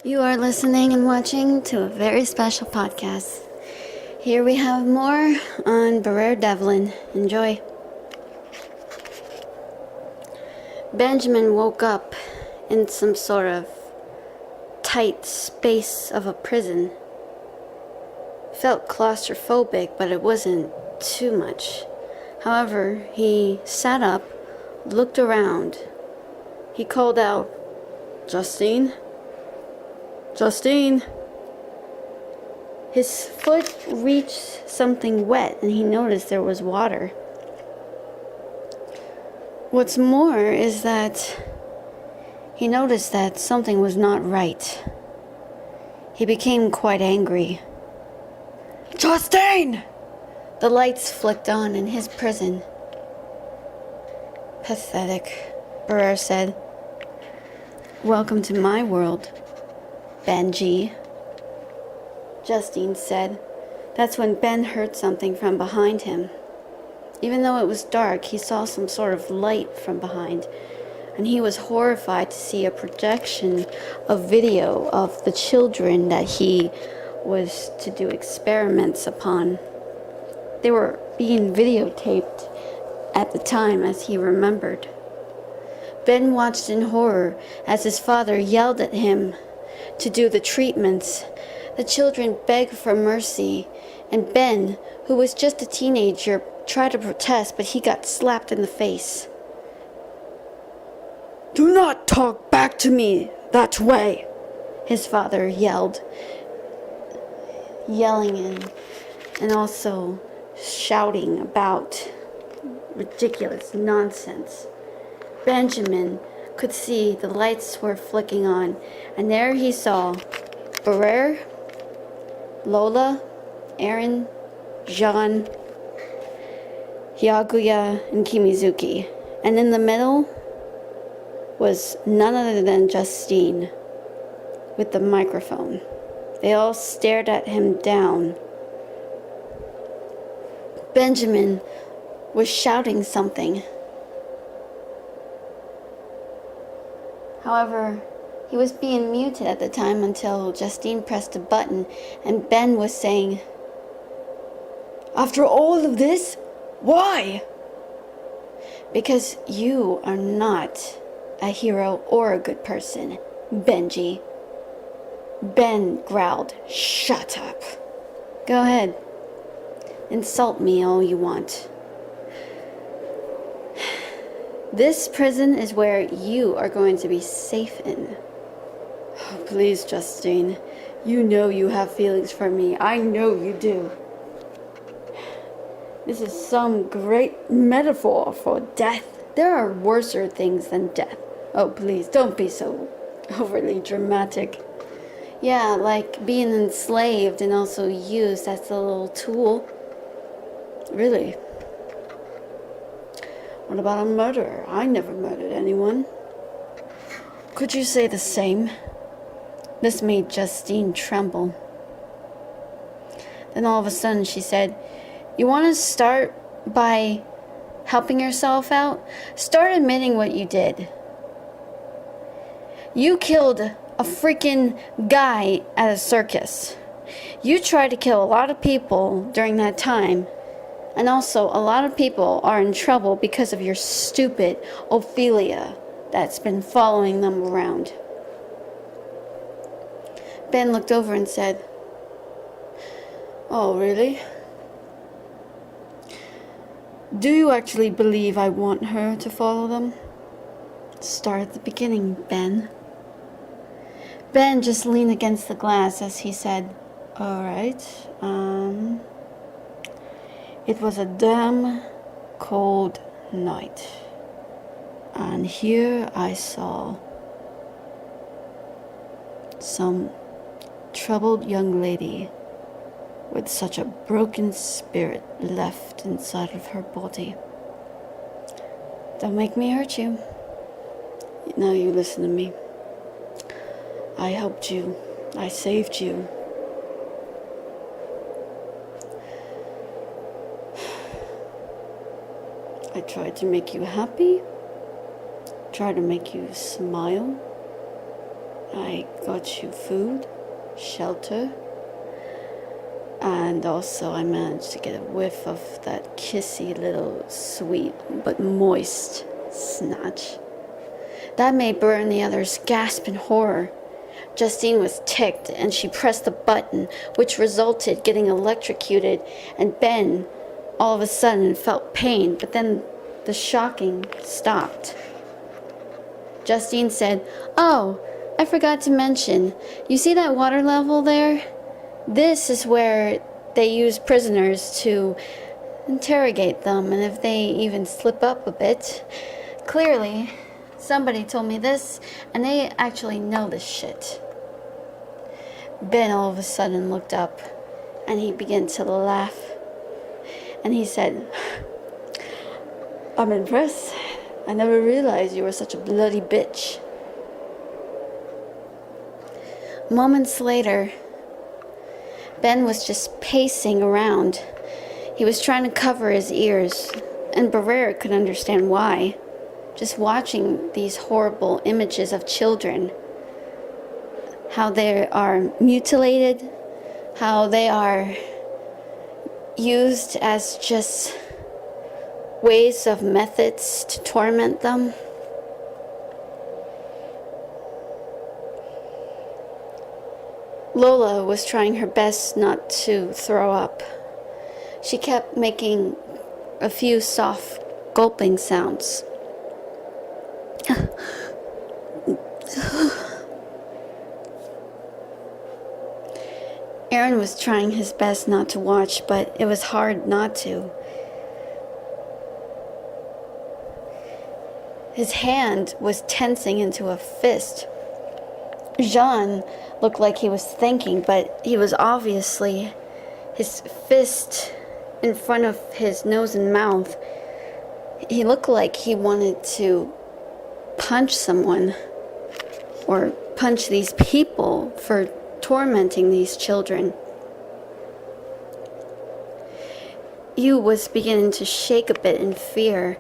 You are listening and watching to a very special podcast. Here we have more on Briar Devlin. Enjoy. Benjamin woke up in some sort of tight space of a prison. Felt claustrophobic, but it wasn't too much. However, he sat up, looked around. He called out, "Justine? Justine!" His foot reached something wet and he noticed there was water. What's more is that he noticed that something was not right. He became quite angry. "Justine!" The lights flicked on in his prison. "Pathetic," Briar said. "Welcome to my world, Benji," Justine said. That's when Ben heard something from behind him. Even though it was dark, he saw some sort of light from behind, and he was horrified to see a projection of video of the children that he was to do experiments upon. They were being videotaped at the time, as he remembered. Ben watched in horror as his father yelled at him to do the treatments. The children begged for mercy, and Ben, who was just a teenager, tried to protest, but he got slapped in the face. "Do not talk back to me that way," his father yelled, yelling and also shouting about ridiculous nonsense. Benjamin could see the lights were flicking on, and there he saw Briar, Lola, Aaron, Jean, Hyaguya, and Kimizuki. And in the middle was none other than Justine with the microphone. They all stared at him down. Benjamin was shouting something. However, he was being muted at the time until Justine pressed a button and Ben was saying, "After all of this, why?" "Because you are not a hero or a good person, Benji." Ben growled, "Shut up. Go ahead. Insult me all you want. This prison is where you are going to be safe in." "Oh, please, Justine. You know you have feelings for me. I know you do. This is some great metaphor for death. There are worser things than death. Oh, please, don't be so overly dramatic." "Yeah, like being enslaved and also used as a little tool." "Really? What about a murderer? I never murdered anyone." "Could you say the same?" This made Justine tremble. Then all of a sudden she said, "You want to start by helping yourself out? Start admitting what you did. You killed a freaking guy at a circus. You tried to kill a lot of people during that time. And also, a lot of people are in trouble because of your stupid Ophelia that's been following them around." Ben looked over and said, "Oh, really? Do you actually believe I want her to follow them?" "Start at the beginning, Ben." Ben just leaned against the glass as he said, "All right, it was a damn cold night, and here I saw some troubled young lady with such a broken spirit left inside of her body. Don't make me hurt you. Now you listen to me. I helped you. I saved you. I tried to make you happy, tried to make you smile, I got you food, shelter, and also I managed to get a whiff of that kissy little sweet but moist snatch. That made Briar and the others gasp in horror. Justine was ticked, and she pressed the button, which resulted getting electrocuted, and Ben, all of a sudden, felt pain, but then the shocking stopped. Justine said, "Oh, I forgot to mention, you see that water level there? This is where they use prisoners to interrogate them, and if they even slip up a bit. Clearly, somebody told me this, and they actually know this shit." Ben all of a sudden looked up, and he began to laugh. And he said, "I'm impressed. I never realized you were such a bloody bitch." Moments later, Ben was just pacing around. He was trying to cover his ears, and Briar could understand why. Just watching these horrible images of children, how they are mutilated, how they are used as just ways of methods to torment them. Lola was trying her best not to throw up. She kept making a few soft gulping sounds. Aaron was trying his best not to watch, but it was hard not to. His hand was tensing into a fist. Jean looked like he was thinking, but he was obviously his fist in front of his nose and mouth. He looked like he wanted to punch someone or punch these people for tormenting these children. Yu was beginning to shake a bit in fear,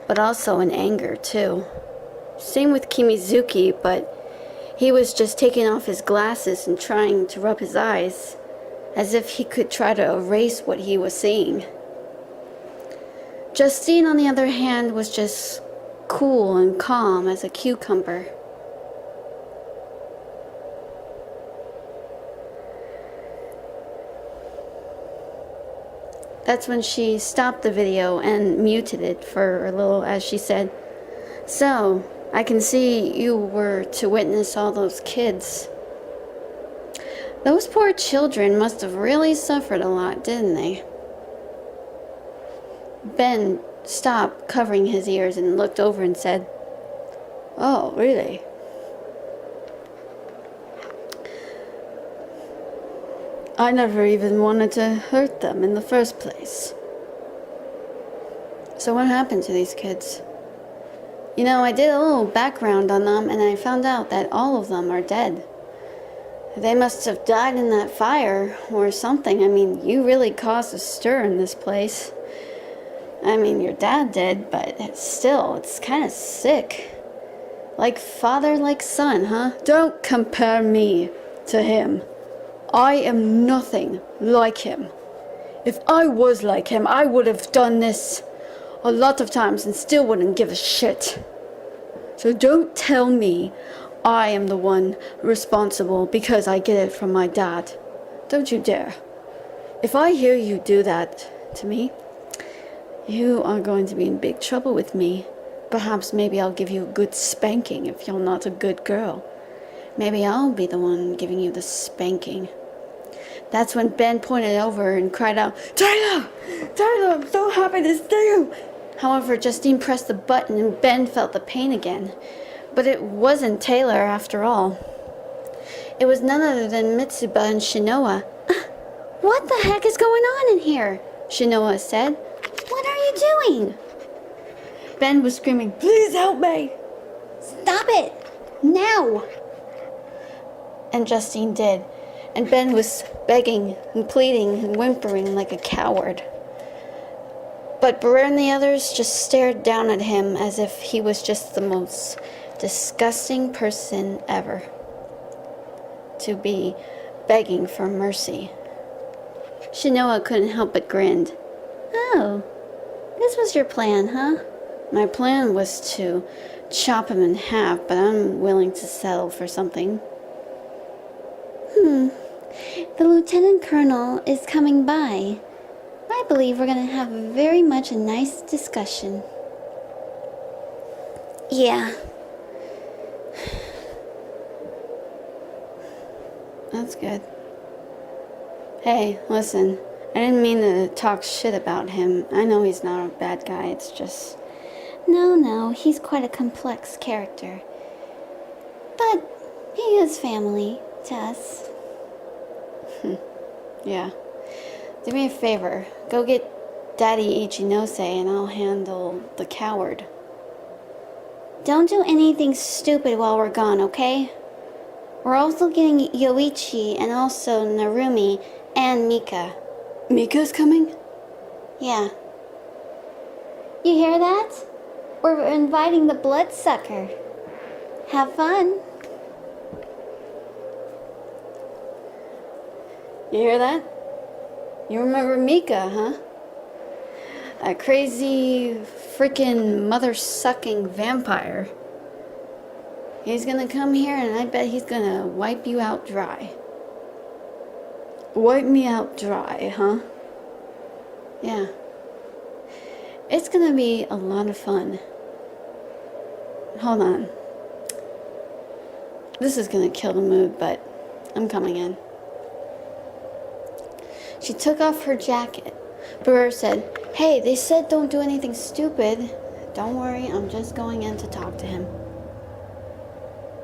but also in anger too. Same with Kimizuki, but he was just taking off his glasses and trying to rub his eyes, as if he could try to erase what he was seeing. Justine, on the other hand, was just cool and calm as a cucumber. That's when she stopped the video and muted it for a little as she said, "So, I can see you were to witness all those kids. Those poor children must have really suffered a lot, didn't they?" Ben stopped covering his ears and looked over and said, "Oh, really?" "I never even wanted to hurt them in the first place." "So what happened to these kids?" "You know, I did a little background on them, and I found out that all of them are dead. They must have died in that fire or something. I mean, you really caused a stir in this place. I mean, your dad did, but still, it's kind of sick. Like father, like son, huh?" "Don't compare me to him. I am nothing like him. If I was like him, I would have done this a lot of times and still wouldn't give a shit. So don't tell me I am the one responsible because I get it from my dad. Don't you dare. If I hear you do that to me, you are going to be in big trouble with me. Perhaps maybe I'll give you a good spanking if you're not a good girl. Maybe I'll be the one giving you the spanking." That's when Ben pointed over and cried out, "Taylor! Taylor, I'm so happy to see you!" However, Justine pressed the button and Ben felt the pain again. But it wasn't Taylor after all. It was none other than Mitsuba and Shinoa. "What the heck is going on in here?" Shinoa said. "What are you doing?" Ben was screaming, "Please help me!" "Stop it! Now!" And Justine did. And Ben was begging and pleading and whimpering like a coward. But Briar and the others just stared down at him as if he was just the most disgusting person ever. to be begging for mercy. Shinoa couldn't help but grin. Oh, this was your plan, huh? My plan was to chop him in half, but I'm willing to settle for something. The Lieutenant Colonel is coming by. I believe we're going to have very much a nice discussion. Yeah. That's good. Hey, listen. I didn't mean to talk shit about him. I know he's not a bad guy. It's just... No, he's quite a complex character. But he is family to us. Yeah. Do me a favor. Go get Daddy Ichinose and I'll handle the coward. Don't do anything stupid while we're gone, okay? We're also getting Yoichi and also Narumi and Mika. Mika's coming? Yeah. You hear that? We're inviting the bloodsucker. Have fun. You hear that? You remember Mika, huh? A crazy, freaking mother-sucking vampire. He's gonna come here and I bet he's gonna wipe you out dry. Wipe me out dry, huh? Yeah. It's gonna be a lot of fun. Hold on. This is gonna kill the mood, but I'm coming in. She took off her jacket. Briar said, "Hey, they said don't do anything stupid." "Don't worry, I'm just going in to talk to him."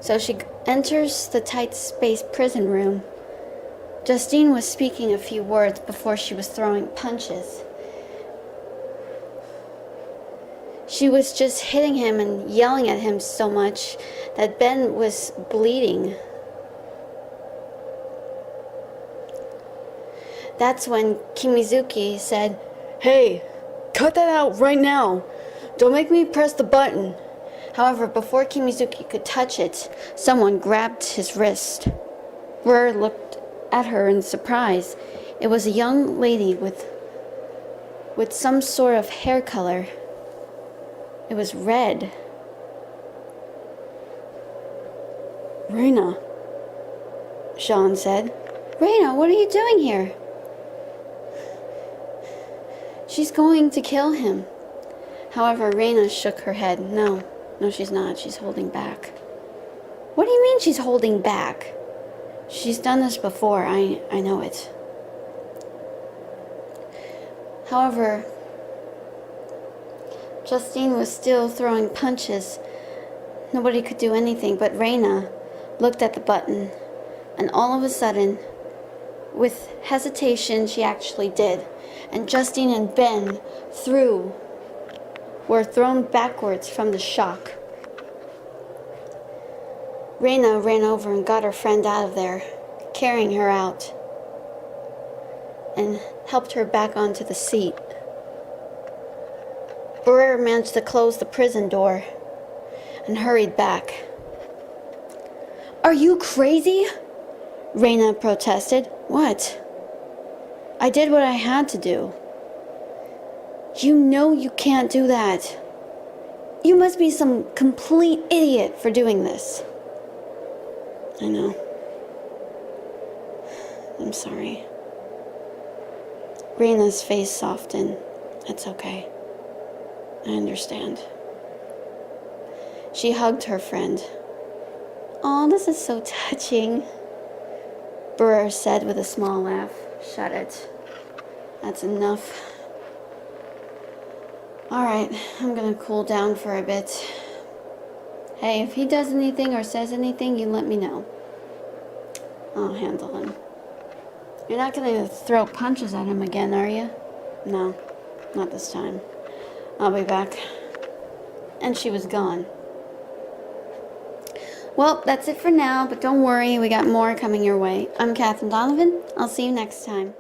So she enters the tight-spaced prison room. Justine was speaking a few words before she was throwing punches. She was just hitting him and yelling at him so much that Ben was bleeding. That's when Kimizuki said, "Hey, cut that out right now. Don't make me press the button." However, before Kimizuki could touch it, someone grabbed his wrist. Briar looked at her in surprise. It was a young lady with some sort of hair color. It was red. "Reina," Sean said. "Reina, what are you doing here?" "She's going to kill him." However, Reina shook her head. No, she's not. She's holding back." "What do you mean she's holding back?" "She's done this before. I know it." However, Justine was still throwing punches. Nobody could do anything, but Reina looked at the button, and all of a sudden, with hesitation, she actually did. And Justine and Ben were thrown backwards from the shock. Reina ran over and got her friend out of there, carrying her out, and helped her back onto the seat. Briar managed to close the prison door and hurried back. "Are you crazy?" Reina protested. "What?" "I did what I had to do." "You know you can't do that. You must be some complete idiot for doing this." "I know. I'm sorry." Reina's face softened. "It's okay. I understand." She hugged her friend. "Oh, this is so touching," Briar said with a small laugh. "Shut it. That's enough. Alright, I'm gonna cool down for a bit. Hey, if he does anything or says anything, you let me know. I'll handle him." "You're not gonna throw punches at him again, are you?" "No, not this time. I'll be back." And she was gone. Well, that's it for now, but don't worry, we got more coming your way. I'm Catherine Donovan. I'll see you next time.